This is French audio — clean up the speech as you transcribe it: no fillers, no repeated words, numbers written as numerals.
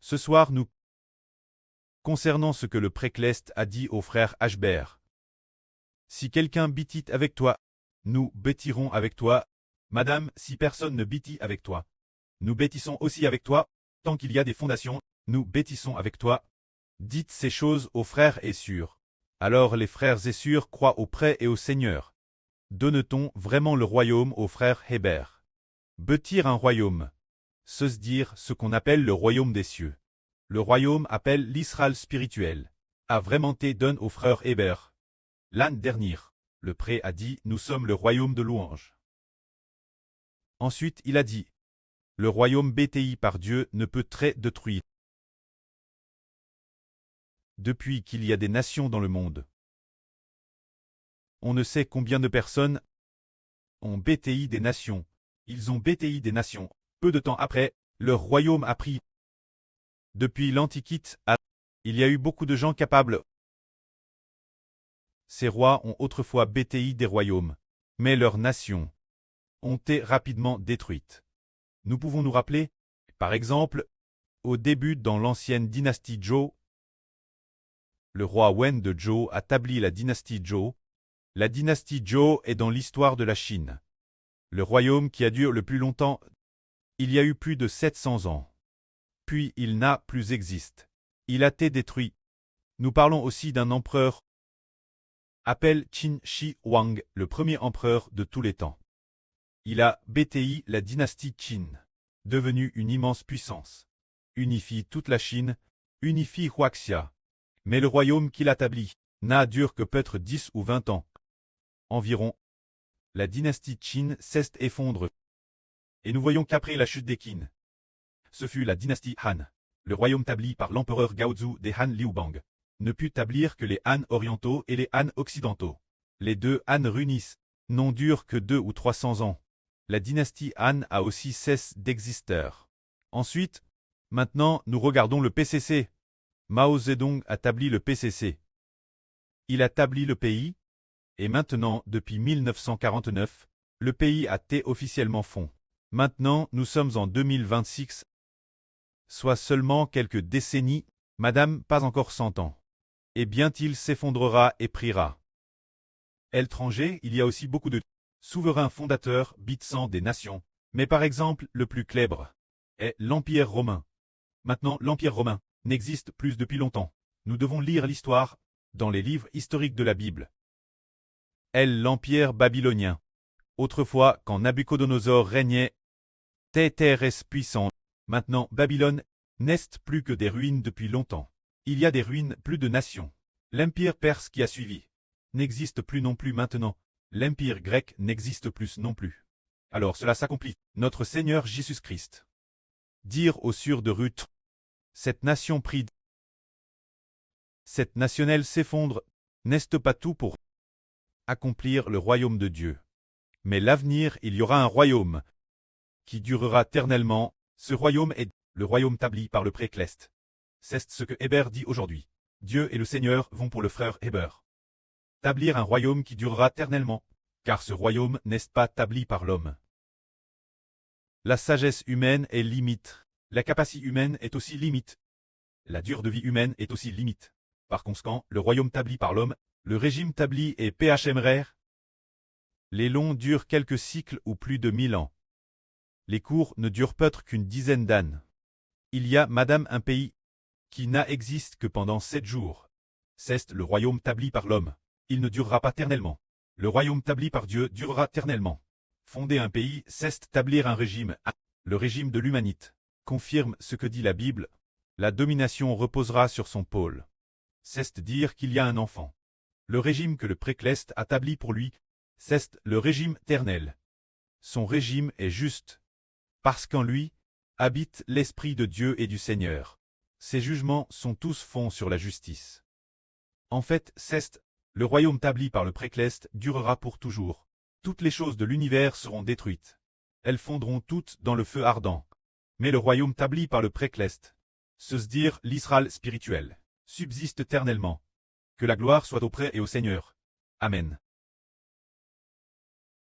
Ce soir nous concernant ce que le précleste a dit au frère Ashbert. Si quelqu'un bêtit avec toi, nous bêtirons avec toi. Madame, si personne ne bêtit avec toi, nous bêtissons aussi avec toi. Tant qu'il y a des fondations, nous bêtissons avec toi. Dites ces choses aux frères et sûrs. Alors les frères et sûrs croient au prêt et au Seigneur. Donne-t-on vraiment le royaume aux frères Hébert? Bâtir un royaume. Se dire ce qu'on appelle le royaume des cieux. Le royaume appelle l'Israël spirituel. A vraiment été donne aux frères Hébert. L'année dernière, le pré a dit, nous sommes le royaume de louange. Ensuite il a dit, le royaume bâti par Dieu ne peut être détruit. Depuis qu'il y a des nations dans le monde, on ne sait combien de personnes ont bâti des nations. Ils ont bâti des nations. Peu de temps après, leur royaume a pris. Depuis l'Antiquité, il y a eu beaucoup de gens capables. Ces rois ont autrefois bâti des royaumes, mais leurs nations ont été rapidement détruites. Nous pouvons nous rappeler, par exemple, au début dans l'ancienne dynastie Zhou, le roi Wen de Zhou a établi la dynastie Zhou. La dynastie Zhou est dans l'histoire de la Chine. Le royaume qui a duré le plus longtemps, il y a eu plus de 700 ans. Puis il n'a plus existé. Il a été détruit. Nous parlons aussi d'un empereur appelé Qin Shi Huang, le premier empereur de tous les temps. Il a bâti la dynastie Qin, devenue une immense puissance. Unifie toute la Chine, unifie Huaxia. Mais le royaume qu'il a établi n'a duré que peut-être 10 ou 20 ans. Environ. La dynastie Qin s'est effondrée. Et nous voyons qu'après la chute des Qin, ce fut la dynastie Han. Le royaume établi par l'empereur Gaozu des Han Liubang ne put établir que les Han orientaux et les Han occidentaux. Les deux Han réunissent n'ont duré que 200 ou 300 ans. La dynastie Han a aussi cessé d'exister. Ensuite, maintenant nous regardons le PCC. Mao Zedong a établi le PCC. Il a établi le pays, et maintenant, depuis 1949, le pays a été officiellement fond. Maintenant, nous sommes en 2026, soit seulement quelques décennies, madame, pas encore 100 ans. Et bien il s'effondrera et priera. À l'étranger, il y a aussi beaucoup de souverains fondateurs bâtissant des nations, mais par exemple, le plus célèbre est l'Empire romain. Maintenant, l'Empire romain n'existe plus depuis longtemps. Nous devons lire l'histoire dans les livres historiques de la Bible. L'Empire babylonien. Autrefois, quand Nabuchodonosor régnait, Tétérès puissant. Maintenant, Babylone n'est plus que des ruines depuis longtemps. Il y a des ruines, plus de nations. L'Empire perse qui a suivi n'existe plus non plus maintenant. L'Empire grec n'existe plus non plus. Alors cela s'accomplit. Notre Seigneur Jésus-Christ. Dire aux sûrs de Ruth. Cette nation prie. Cette nationnelle s'effondre. N'est-ce pas tout pour accomplir le royaume de Dieu? Mais l'avenir, il y aura un royaume qui durera éternellement. Ce royaume est le royaume établi par le précleste. C'est ce que Hébert dit aujourd'hui. Dieu et le Seigneur vont pour le frère Hébert établir un royaume qui durera éternellement, car ce royaume n'est pas établi par l'homme. La sagesse humaine est limite. La capacité humaine est aussi limite. La durée de vie humaine est aussi limite. Par conséquent, le royaume établi par l'homme, le régime établi est PHMRR. Les longs durent quelques cycles ou plus de 1000 ans. Les courts ne durent peut-être qu'une dizaine d'années. Il y a, madame, un pays qui n'existe que pendant 7 jours. C'est le royaume établi par l'homme. Il ne durera pas éternellement. Le royaume établi par Dieu durera éternellement. Fonder un pays, c'est établir un régime. Le régime de l'humanité confirme ce que dit la Bible. La domination reposera sur son pôle. C'est dire qu'il y a un enfant. Le régime que le précleste a établi pour lui, c'est le régime éternel. Son régime est juste, parce qu'en lui habite l'Esprit de Dieu et du Seigneur. Ses jugements sont tous fonds sur la justice. En fait, c'est le royaume établi par le précleste durera pour toujours. Toutes les choses de l'univers seront détruites. Elles fondront toutes dans le feu ardent. Mais le royaume établi par le précleste, se dire l'Israël spirituel, subsiste éternellement. Que la gloire soit auprès et au Seigneur. Amen.